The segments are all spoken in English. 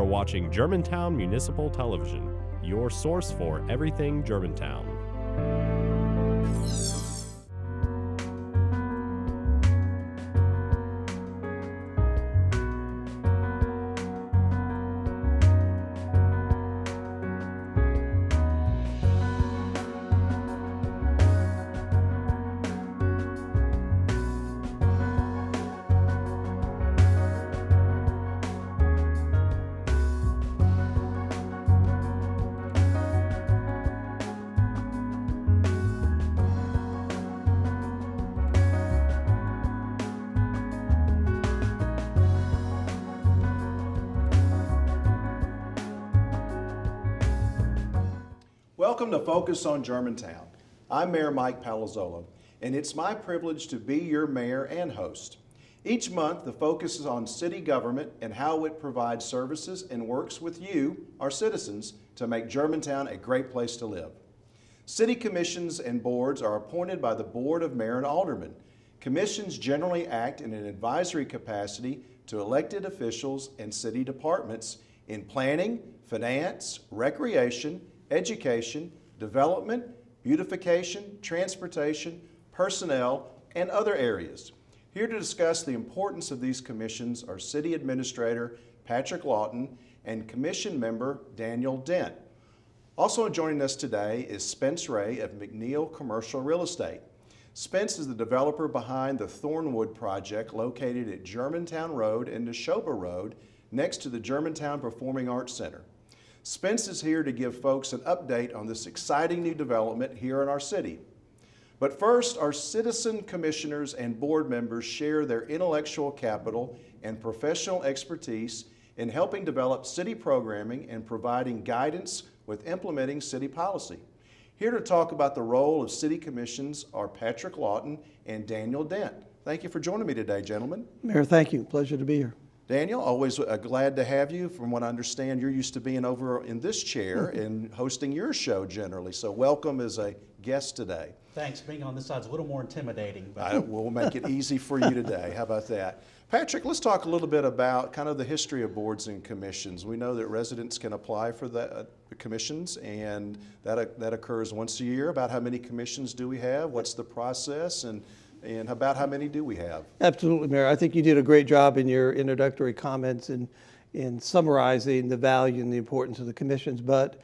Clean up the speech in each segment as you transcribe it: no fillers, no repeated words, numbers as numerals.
are watching Germantown Municipal Television, your source for everything Germantown. Welcome to Focus on Germantown. I'm Mayor Mike Palazzolo, and it's my privilege to be your mayor and host. Each month, the focus is on city government and how it provides services and works with you, our citizens, to make Germantown a great place to live. City commissions and boards are appointed by the Board of Mayor and Aldermen. Commissions generally act in an advisory capacity to elected officials and city departments in planning, finance, recreation, education, development, beautification, transportation, personnel, and other areas. Here to discuss the importance of these commissions are City Administrator Patrick Lawton and Commission Member Daniel Dent. Also joining us today is Spence Ray of McNeill Commercial Real Estate. Spence is the developer behind the Thornwood project located at Germantown Road and Neshoba Road next to the Germantown Performing Arts Center. Spence is here to give folks an update on this exciting new development here in our city. But first, our citizen commissioners and board members share their intellectual capital and professional expertise in helping develop city programming and providing guidance with implementing city policy. Here to talk about the role of city commissions are Patrick Lawton and Daniel Dent. Thank you for joining me today, gentlemen. Mayor, thank you. Pleasure to be here. Daniel, always glad to have you. From what I understand, you're used to being over in this chair and hosting your show generally. So welcome as a guest today. Thanks. Being on this side is a little more intimidating. But We'll make it easy for you today. How about that? Patrick, let's talk a little bit about kind of the history of boards and commissions. We know that residents can apply for the commissions, and that occurs once a year. About how many commissions do we have? What's the process? And about how many do we have? Absolutely, Mayor. I think you did a great job in your introductory comments in summarizing the value and the importance of the commissions. But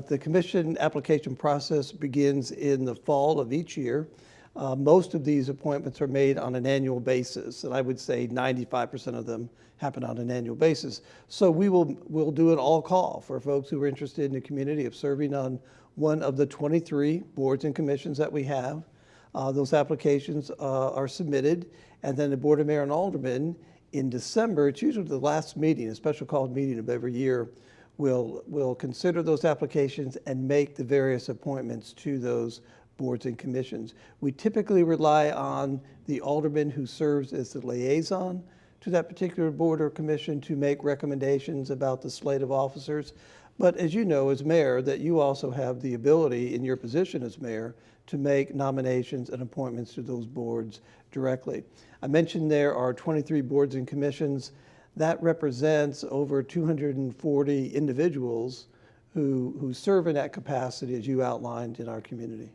the commission application process begins in the fall of each year. Most of these appointments are made on an annual basis, and I would say 95% of them happen on an annual basis. So we'll do an all call for folks who are interested in the community of serving on one of the 23 boards and commissions that we have. Those applications are submitted, and then the Board of Mayor and Aldermen in December, it's usually the last meeting, a special called meeting of every year, will consider those applications and make the various appointments to those boards and commissions. We typically rely on the alderman who serves as the liaison to that particular board or commission to make recommendations about the slate of officers. But as you know, as mayor, that you also have the ability in your position as mayor to make nominations and appointments to those boards directly. I mentioned there are 23 boards and commissions. That represents over 240 individuals who serve in that capacity as you outlined in our community.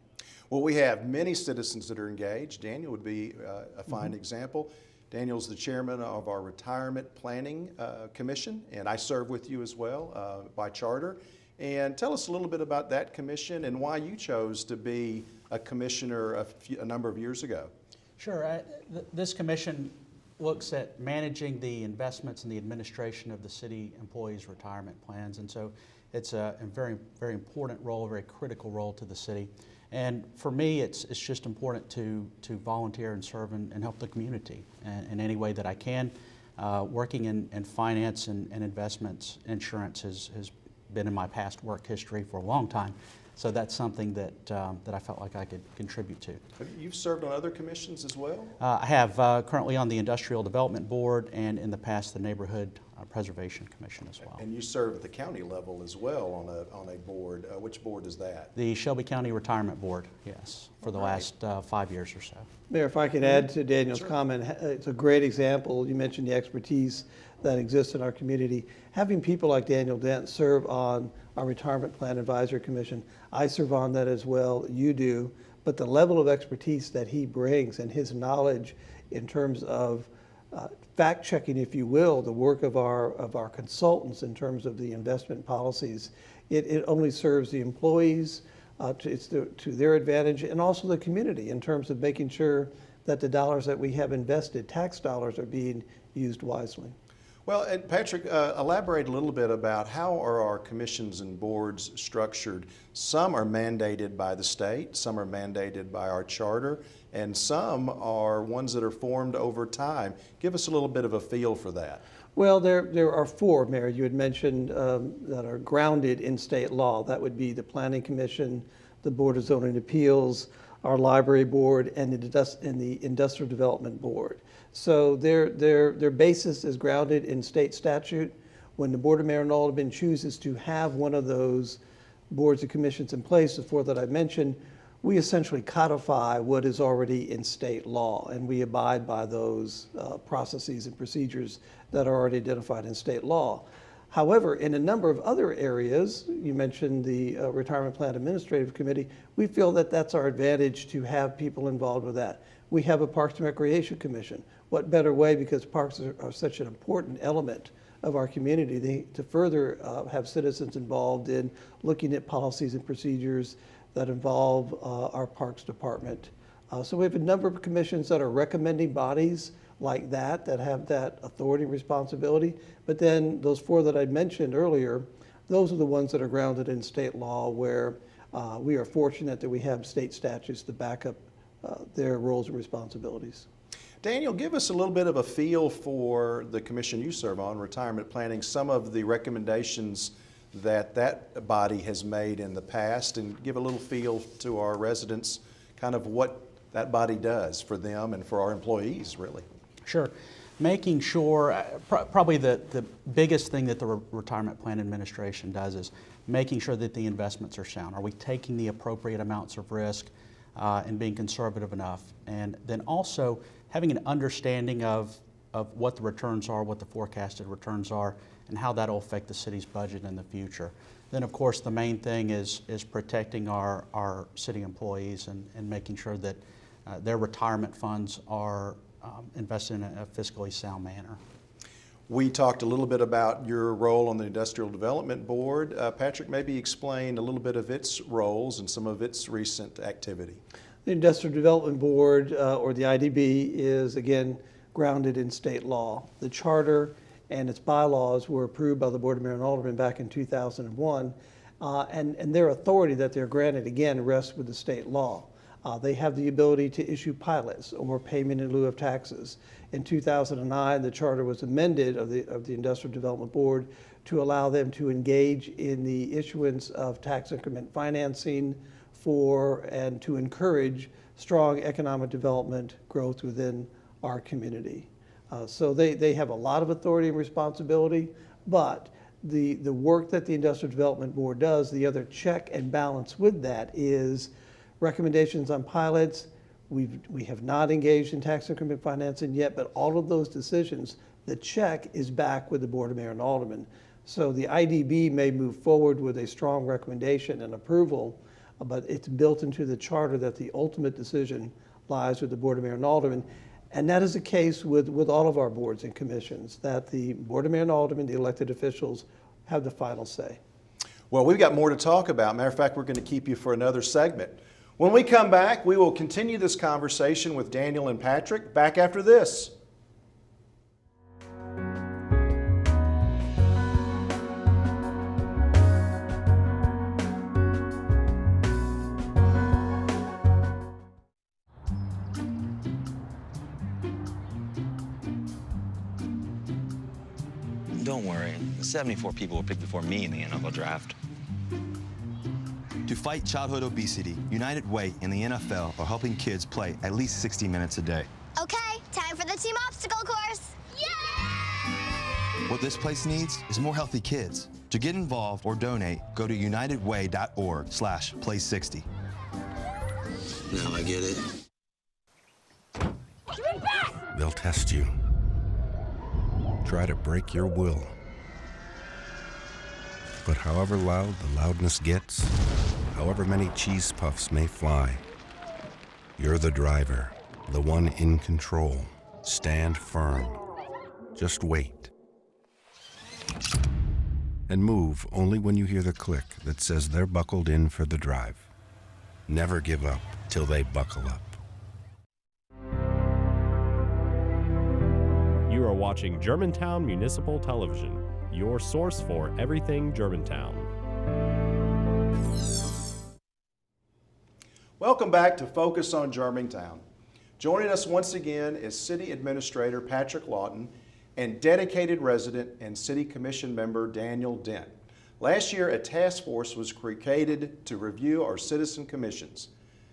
Well, we have many citizens that are engaged. Daniel would be a fine example. Daniel's the chairman of our Retirement Planning Commission, and I serve with you as well by charter. And tell us a little bit about that commission and why you chose to be a commissioner a number of years ago. sure. This commission looks at managing the investments and the administration of the city employees' retirement plans. And so it's a very, very important role, a very critical role to the city. And for me, it's just important to volunteer and serve and help the community in any way that I can. Working in finance and investments, insurance has been in my past work history for a long time. So that's something that, that I felt like I could contribute to. You've served on other commissions as well? I have currently on the Industrial Development Board, and in the past the Neighborhood Preservation Commission as well. And you serve at the county level as well on a board. Which board is that? The Shelby County Retirement Board, yes, for the last 5 years or so. Mayor, if I could add to Daniel's comment, it's a great example. You mentioned the expertise that exists in our community. Having people like Daniel Dent serve on our Retirement Plan Advisory Commission, I serve on that as well, you do, but the level of expertise that he brings and his knowledge in terms of fact-checking, if you will, the work of our consultants in terms of the investment policies, it only serves the employees, to their advantage, and also the community in terms of making sure that the dollars that we have invested, tax dollars, are being used wisely. Well, and Patrick, elaborate a little bit about how are our commissions and boards structured. Some are mandated by the state, some are mandated by our charter, and some are ones that are formed over time. Give us a little bit of a feel for that. Well, there are four, Mayor, you had mentioned, that are grounded in state law. That would be the Planning Commission, the Board of Zoning Appeals, our Library Board, and the Industrial Development Board. So their basis is grounded in state statute. When the Board of Mayor and Aldermen chooses to have one of those boards and commissions in place, the four that I mentioned, we essentially codify what is already in state law, and we abide by those processes and procedures that are already identified in state law. However, in a number of other areas, you mentioned the Retirement Plan Administrative Committee, we feel that that's our advantage to have people involved with that. We have a Parks and Recreation Commission. What better way, because parks are such an important element of our community, to further have citizens involved in looking at policies and procedures that involve our Parks Department. So we have a number of commissions that are recommending bodies like that have that authority and responsibility. But then those four that I mentioned earlier, those are the ones that are grounded in state law, where we are fortunate that we have state statutes to back up their roles and responsibilities. Daniel, give us a little bit of a feel for the commission you serve on, retirement planning, some of the recommendations that body has made in the past, and give a little feel to our residents kind of what that body does for them and for our employees, really. Sure. Making sure, probably the biggest thing that the Retirement Plan Administration does is making sure that the investments are sound. Are we taking the appropriate amounts of risk and being conservative enough? And then also having an understanding of what the returns are, what the forecasted returns are, and how that will affect the city's budget in the future. Then, of course, the main thing is protecting our city employees and making sure that their retirement funds are invested in a fiscally sound manner. We talked a little bit about your role on the Industrial Development Board. Patrick, maybe explain a little bit of its roles and some of its recent activity. The Industrial Development Board, or the IDB, is again grounded in state law. The charter and its bylaws were approved by the Board of Mayor and Aldermen back in 2001, and their authority that they're granted, again, rests with the state law. They have the ability to issue pilots or payment in lieu of taxes. In 2009, the charter was amended of the Industrial Development Board to allow them to engage in the issuance of tax increment financing and to encourage strong economic development growth within our community. So they have a lot of authority and responsibility, but the work that the Industrial Development Board does, the other check and balance with that is recommendations on pilots. We have not engaged in tax increment financing yet, but all of those decisions, the check is back with the Board of Mayor and Aldermen. So the IDB may move forward with a strong recommendation and approval, but it's built into the charter that the ultimate decision lies with the Board of Mayor and Aldermen. And that is the case with all of our boards and commissions, that the Board of Mayor and Aldermen, the elected officials, have the final say. Well, we've got more to talk about. Matter of fact, we're going to keep you for another segment. When we come back, we will continue this conversation with Daniel and Patrick back after this. Don't worry, 74 people were picked before me in the NFL draft. To fight childhood obesity, United Way and the NFL are helping kids play at least 60 minutes a day. Okay, time for the team obstacle course. Yay! What this place needs is more healthy kids. To get involved or donate, go to unitedway.org/play60. Now I get it. They'll test you. Try to break your will. But however loud the loudness gets, however many cheese puffs may fly, you're the driver, the one in control. Stand firm. Just wait. And move only when you hear the click that says they're buckled in for the drive. Never give up till they buckle up. You are watching Germantown Municipal Television, your source for everything Germantown. Welcome back to Focus on Germantown. Joining us once again is City Administrator Patrick Lawton and dedicated resident and City Commission member Daniel Dent. Last year, a task force was created to review our citizen commissions.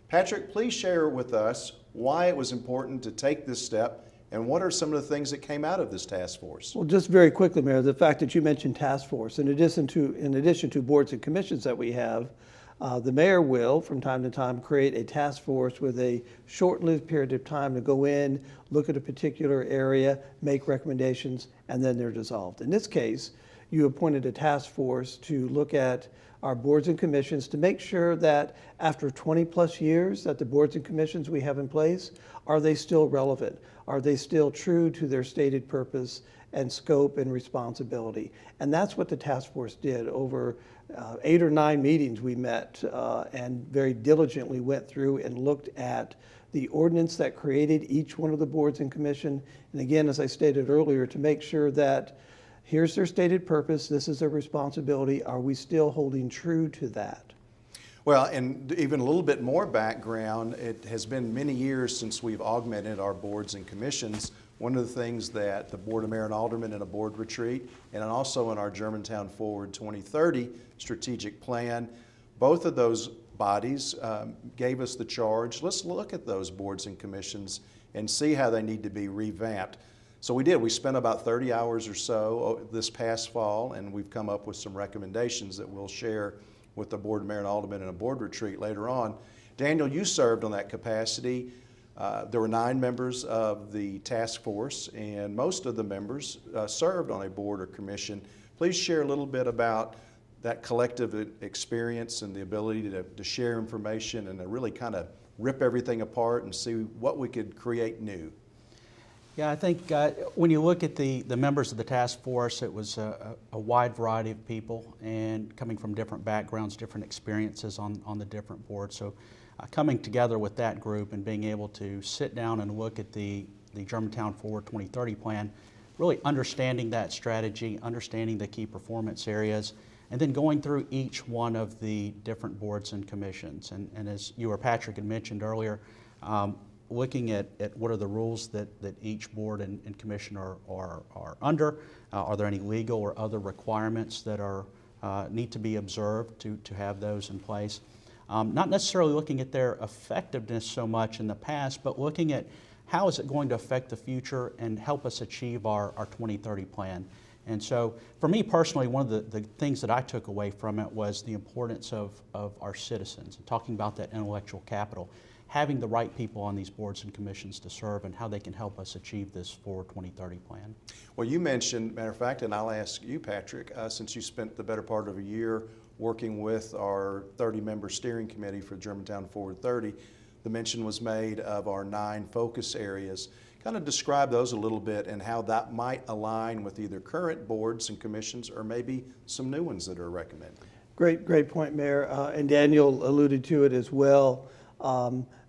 Patrick, please share with us why it was important to take this step and what are some of the things that came out of this task force? Well, just very quickly, Mayor, the fact that you mentioned task force, in addition to boards and commissions that we have, the mayor will, from time to time, create a task force with a short-lived period of time to go in, look at a particular area, make recommendations, and then they're dissolved. In this case, you appointed a task force to look at our boards and commissions to make sure that after 20 plus years that the boards and commissions we have in place, are they still relevant? Are they still true to their stated purpose and scope and responsibility? And that's what the task force did. Over 8 or 9 meetings we met and very diligently went through and looked at the ordinance that created each one of the boards and commission. And again, as I stated earlier, to make sure that here's their stated purpose, this is their responsibility, are we still holding true to that? Well, and even a little bit more background, it has been many years since we've augmented our boards and commissions. One of the things that the Board of Mayor and Aldermen in a board retreat and also in our Germantown Forward 2030 strategic plan, both of those bodies gave us the charge. Let's look at those boards and commissions and see how they need to be revamped. So we did. We spent about 30 hours or so this past fall, and we've come up with some recommendations that we'll share with the Board of Mayor and Aldermen in a board retreat later on. Daniel, you served on that capacity. There were 9 members of the task force, and most of the members served on a board or commission. Please share a little bit about that collective experience and the ability to share information and to really kind of rip everything apart and see what we could create new. Yeah, I think when you look at the members of the task force, it was a wide variety of people and coming from different backgrounds, different experiences on the different boards. So coming together with that group and being able to sit down and look at the Germantown Forward 2030 plan, really understanding that strategy, understanding the key performance areas, and then going through each one of the different boards and commissions. And as you or Patrick had mentioned earlier, looking at what are the rules that each board and commission are under. Are there any legal or other requirements that need to be observed to have those in place? Not necessarily looking at their effectiveness so much in the past, but looking at how is it going to affect the future and help us achieve our 2030 plan. And so for me personally, one of the things that I took away from it was the importance of our citizens and talking about that intellectual capital, having the right people on these boards and commissions to serve and how they can help us achieve this Forward 2030 plan. Well, you mentioned, matter of fact, and I'll ask you, Patrick, since you spent the better part of a year working with our 30-member steering committee for Germantown Forward 30, the mention was made of our 9 focus areas. Kind of describe those a little bit and how that might align with either current boards and commissions or maybe some new ones that are recommended. Great point, Mayor. And Daniel alluded to it as well.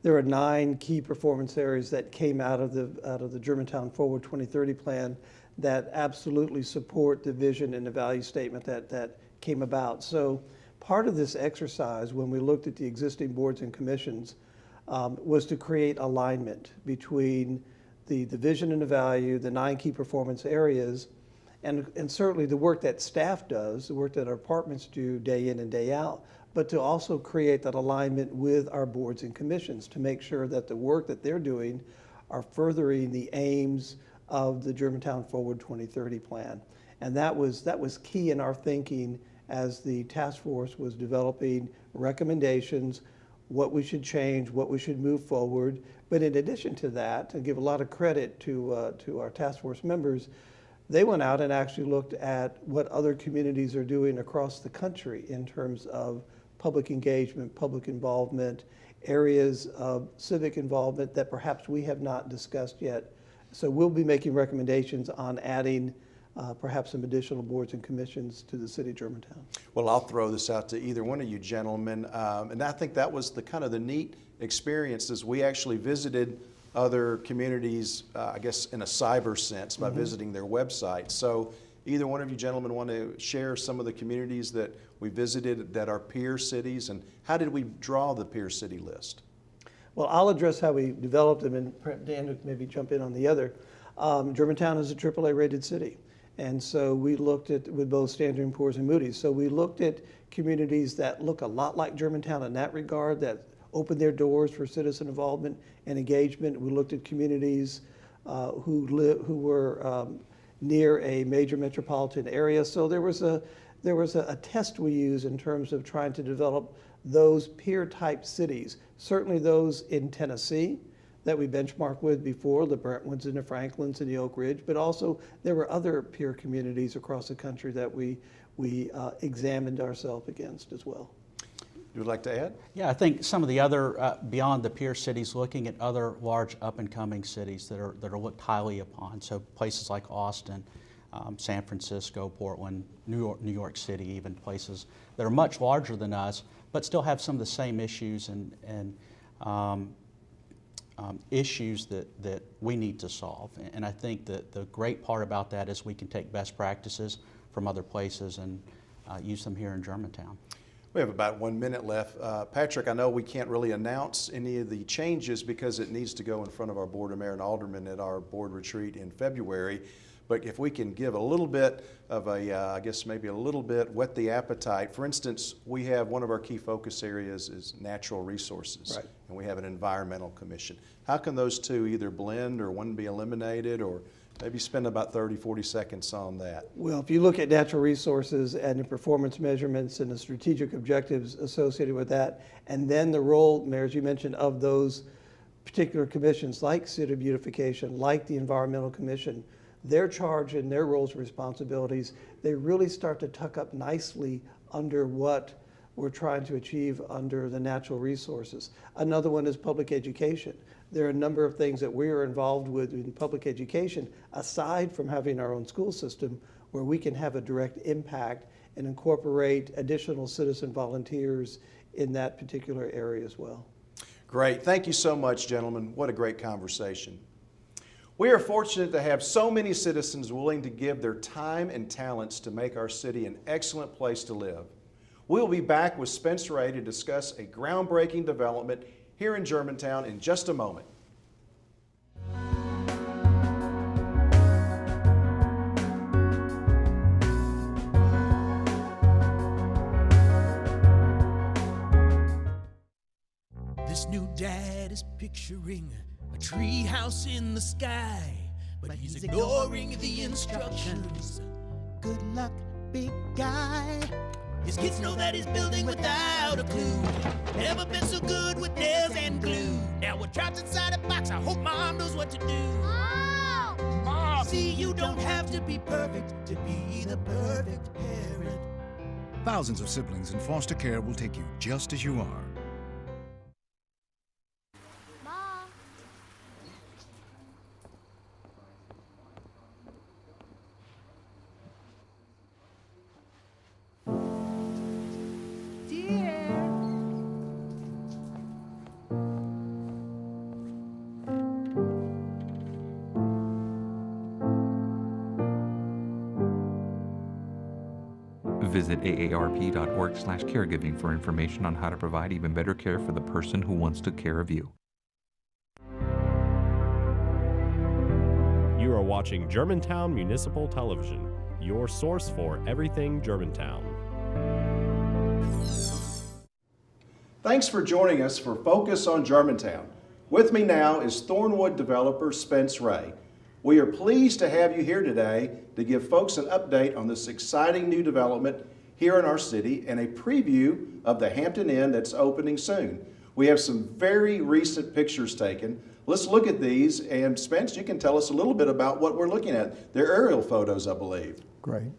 There are 9 key performance areas that came out of the Germantown Forward 2030 plan that absolutely support the vision and the value statement that came about. So part of this exercise, when we looked at the existing boards and commissions, was to create alignment between the vision and the value, the 9 key performance areas, and certainly the work that staff does, the work that our departments do day in and day out, but to also create that alignment with our boards and commissions to make sure that the work that they're doing are furthering the aims of the Germantown Forward 2030 plan. And that was key in our thinking as the task force was developing recommendations, what we should change, what we should move forward. But in addition to that, to give a lot of credit to our task force members, they went out and actually looked at what other communities are doing across the country in terms of public engagement, public involvement, areas of civic involvement that perhaps we have not discussed yet. So we'll be making recommendations on adding perhaps some additional boards and commissions to the city of Germantown. Well, I'll throw this out to either one of you gentlemen, and I think that was the kind of the neat experience as we actually visited other communities, I guess in a cyber sense, by visiting their website. So either one of you gentlemen want to share some of the communities that we visited that are peer cities, and how did we draw the peer city list? Well, I'll address how we developed them, and Dan would maybe jump in on the other. Germantown is a AAA rated city. And so we looked at, with both Standard & Poor's and Moody's, so we looked at communities that look a lot like Germantown in that regard, that open their doors for citizen involvement and engagement. We looked at communities who were near a major metropolitan area. So there was a test we used in terms of trying to develop those peer type cities. Certainly those in Tennessee that we benchmarked with before, the Brentwoods and the Franklins and the Oak Ridge, but also there were other peer communities across the country that we examined ourselves against as well. You would like to add? Yeah, I think some of the other, beyond the peer cities, looking at other large up-and-coming cities that are looked highly upon. So places like Austin, San Francisco, Portland, New York City, even places that are much larger than us, but still have some of the same issues and issues that we need to solve. And I think that the great part about that is we can take best practices from other places and use them here in Germantown. We have about 1 minute left. Patrick, I know we can't really announce any of the changes because it needs to go in front of our Board of Mayor and Aldermen at our board retreat in February. But if we can give a little bit of a, I guess maybe a little bit, whet the appetite. For instance, we have one of our key focus areas is natural resources. Right. And we have an environmental commission. How can those two either blend or one be eliminated, or maybe spend about 30, 40 seconds on that? Well, if you look at natural resources and the performance measurements and the strategic objectives associated with that, and then the role, Mayor, as you mentioned, of those particular commissions like City Beautification, like the Environmental Commission, their charge and their roles and responsibilities, they really start to tuck up nicely under what we're trying to achieve under the natural resources. Another one is public education. There are a number of things that we are involved with in public education, aside from having our own school system, where we can have a direct impact and incorporate additional citizen volunteers in that particular area as well. Great. Thank you so much, gentlemen. What a great conversation. We are fortunate to have so many citizens willing to give their time and talents to make our city an excellent place to live. We'll be back with Spence Ray to discuss a groundbreaking development here in Germantown in just a moment. This new dad is picturing a tree house in the sky, but he's ignoring the instructions. Good luck, big guy. His kids know that he's building without a clue. Never been so good with nails and glue. Now we're trapped inside a box. I hope mom knows what to do. Mom! See, you don't have to be perfect to be the perfect parent. Thousands of siblings in foster care will take you just as you are. Mom. Visit aarp.org/caregiving for information on how to provide even better care for the person who wants to care of you. You are watching Germantown Municipal Television, your source for everything Germantown. Thanks for joining us for Focus on Germantown. With me now is Thornwood developer Spence Ray. We are pleased to have you here today to give folks an update on this exciting new development here in our city and a preview of the Hampton Inn that's opening soon. We have some very recent pictures taken. Let's look at these, and Spence, you can tell us a little bit about what we're looking at. They're aerial photos, I believe. Great.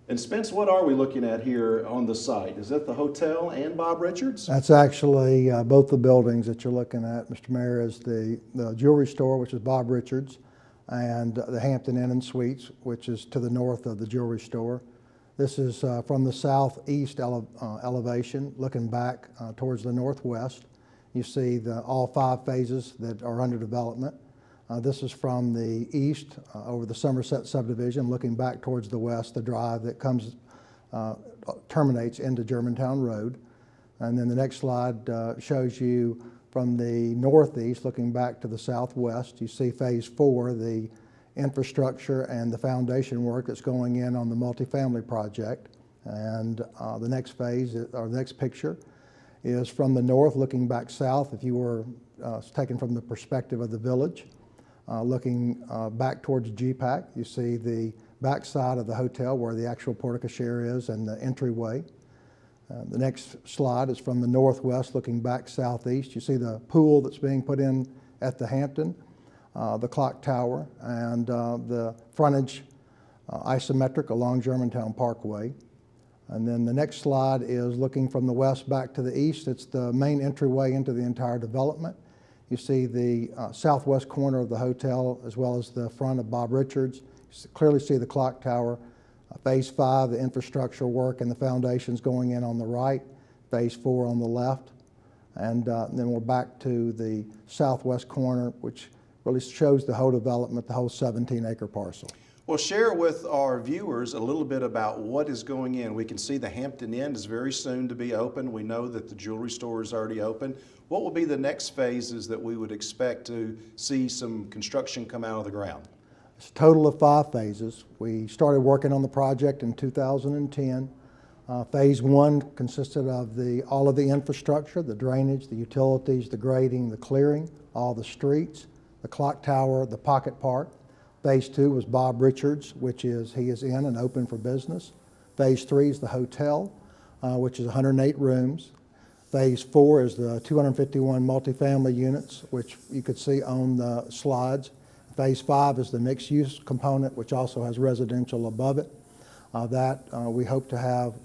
And Spence, what are we looking at here on the site? Is that the hotel and Bob Richards? That's actually both the buildings that you're looking at, Mr. Mayor, is the jewelry store, which is Bob Richards, and the Hampton Inn and Suites, which is to the north of the jewelry store. This is from the southeast elevation, looking back towards the northwest. You see all 5 phases that are under development. This is from the east over the Somerset subdivision, looking back towards the west, the drive that terminates into Germantown Road. And then the next slide shows you from the northeast, looking back to the southwest. You see phase 4, the infrastructure and the foundation work that's going in on the multifamily project. And the next phase, or the next picture, is from the north, looking back south. If you were taken from the perspective of the village, looking back towards GPAC, you see the back side of the hotel where the actual porte-cochere is and the entryway. The next slide is from the northwest, looking back southeast. You see the pool that's being put in at the Hampton, the clock tower, and the frontage isometric along Germantown Parkway. And then the next slide is looking from the west back to the east. It's the main entryway into the entire development. You see the southwest corner of the hotel as well as the front of Bob Richards. You clearly see the clock tower. Phase 5, the infrastructure work and the foundations going in on the right. Phase 4 on the left. And then we're back to the southwest corner, which really shows the whole development, the whole 17-acre parcel. Well, share with our viewers a little bit about what is going in. We can see the Hampton Inn is very soon to be open. We know that the jewelry store is already open. What will be the next phases that we would expect to see some construction come out of the ground? It's a total of 5 phases. We started working on the project in 2010. Phase 1 consisted of all of the infrastructure, the drainage, the utilities, the grading, the clearing, all the streets, the clock tower, the pocket park. Phase 2 was Bob Richards, he is in and open for business. Phase 3 is the hotel, which is 108 rooms. Phase 4 is the 251 multifamily units, which you could see on the slides. Phase 5 is the mixed-use component, which also has residential above it. We hope to have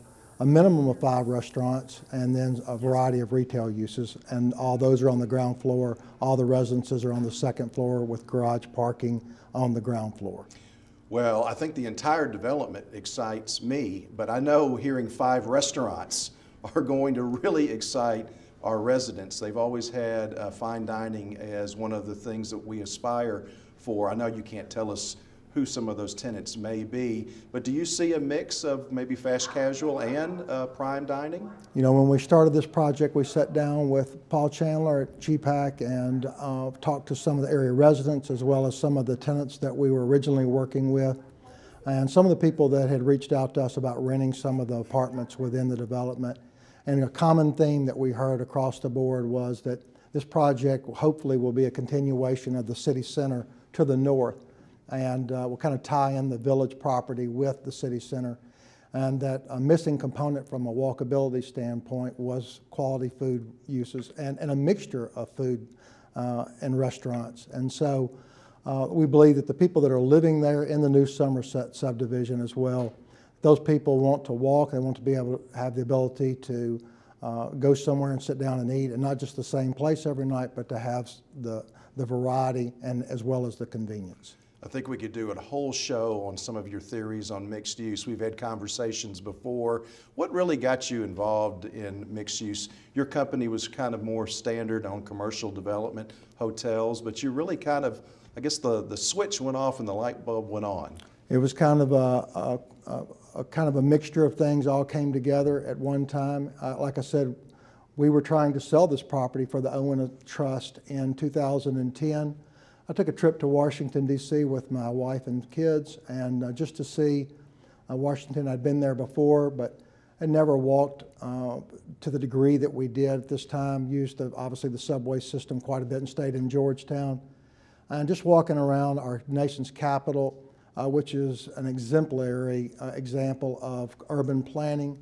a minimum of 5 restaurants and then a variety of retail uses, and all those are on the ground floor. All the residences are on the second floor with garage parking on the ground floor. Well, I think the entire development excites me, but I know hearing 5 restaurants are going to really excite our residents. They've always had fine dining as one of the things that we aspire for. I know you can't tell us who some of those tenants may be, but do you see a mix of maybe fast casual and prime dining? You know, when we started this project, we sat down with Paul Chandler at GPAC and talked to some of the area residents as well as some of the tenants that we were originally working with, and some of the people that had reached out to us about renting some of the apartments within the development. And a common theme that we heard across the board was that this project hopefully will be a continuation of the city center to the north, and will kind of tie in the village property with the city center. And that a missing component from a walkability standpoint was quality food uses and a mixture of food and restaurants. And so we believe that the people that are living there in the new Somerset subdivision as well, those people want to walk, they want to be able to have the ability to go somewhere and sit down and eat, and not just the same place every night, but to have the variety and as well as the convenience. I think we could do a whole show on some of your theories on mixed use. We've had conversations before. What really got you involved in mixed use? Your company was kind of more standard on commercial development, hotels, but you really kind of, I guess the switch went off and the light bulb went on. It was kind of a mixture of things all came together at one time. Like I said, we were trying to sell this property for the Owen Trust in 2010. I took a trip to Washington, D.C. with my wife and kids, and just to see Washington. I'd been there before, but had never walked to the degree that we did at this time, used obviously the subway system quite a bit and stayed in Georgetown. And just walking around our nation's capital, which is an exemplary example of urban planning,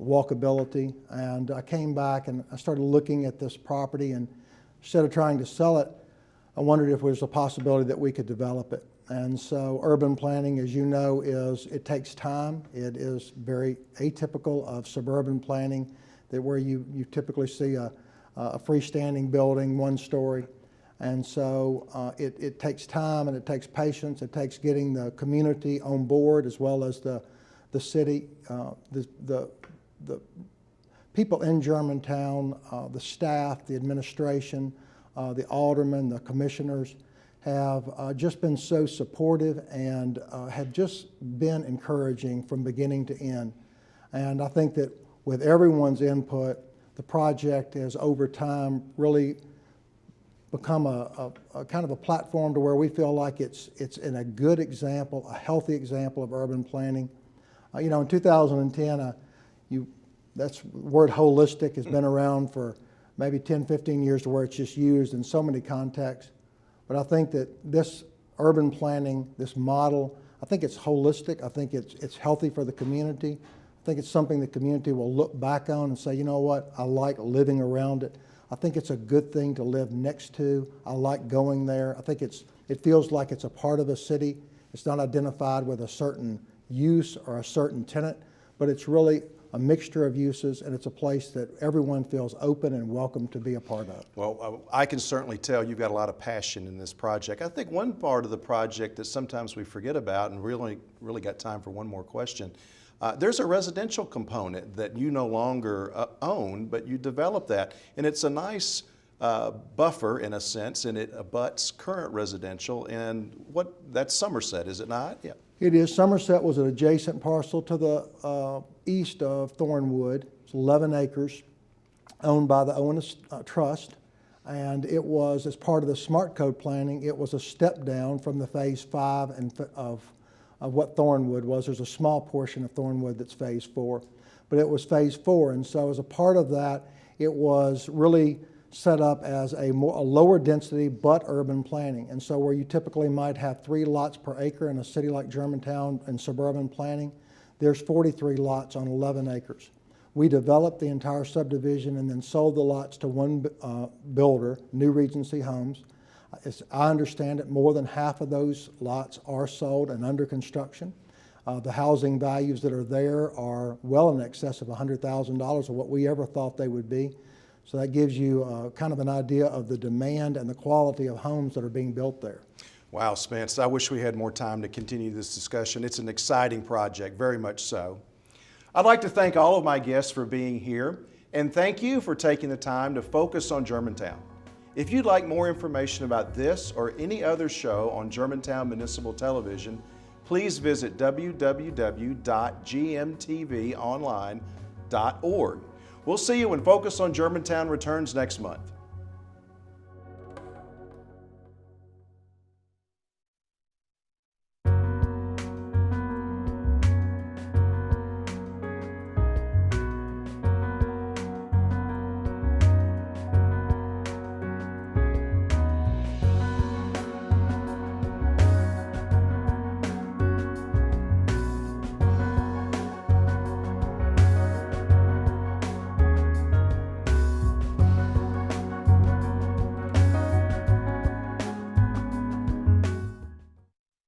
walkability. And I came back and I started looking at this property, and instead of trying to sell it, I wondered if there was a possibility that we could develop it. And so urban planning, as you know, it takes time. It is very atypical of suburban planning, that where you typically see a freestanding building, one story. And so it takes time and it takes patience. It takes getting the community on board as well as the city, the people in Germantown, the staff, the administration, the aldermen, the commissioners have just been so supportive and have just been encouraging from beginning to end. And I think that with everyone's input, the project has over time really become a kind of a platform to where we feel like it's in a good example, a healthy example of urban planning. You know, in 2010, that's the word holistic has been around for maybe 10, 15 years to where it's just used in so many contexts. But I think that this urban planning, this model, I think it's holistic. I think it's healthy for the community. I think it's something the community will look back on and say, you know what, I like living around it. I think it's a good thing to live next to. I like going there. I think it feels like it's a part of a city. It's not identified with a certain use or a certain tenant, but it's really a mixture of uses, and it's a place that everyone feels open and welcome to be a part of. Well, I can certainly tell you've got a lot of passion in this project. I think one part of the project that sometimes we forget about, and really got time for one more question, there's a residential component that you no longer own, but you developed that, and it's a nice buffer in a sense, and it abuts current residential. And that's Somerset, is it not? Yeah. It is. Somerset was an adjacent parcel to the east of Thornwood. It's 11 acres, owned by the Owens Trust, and it was, as part of the Smart Code planning, it was a step down from the Phase 5 of what Thornwood was. There's a small portion of Thornwood that's Phase 4, but it was Phase 4, and so as a part of that, it was really set up as a lower density but urban planning. And so where you typically might have 3 lots per acre in a city like Germantown in suburban planning, there's 43 lots on 11 acres. We developed the entire subdivision and then sold the lots to one builder, New Regency Homes. As I understand it, more than half of those lots are sold and under construction. The housing values that are there are well in excess of $100,000 of what we ever thought they would be. So that gives you kind of an idea of the demand and the quality of homes that are being built there. Wow, Spence, I wish we had more time to continue this discussion. It's an exciting project, very much so. I'd like to thank all of my guests for being here, and thank you for taking the time to focus on Germantown. If you'd like more information about this or any other show on Germantown Municipal Television, please visit www.gmtvonline.org. We'll see you when Focus on Germantown returns next month.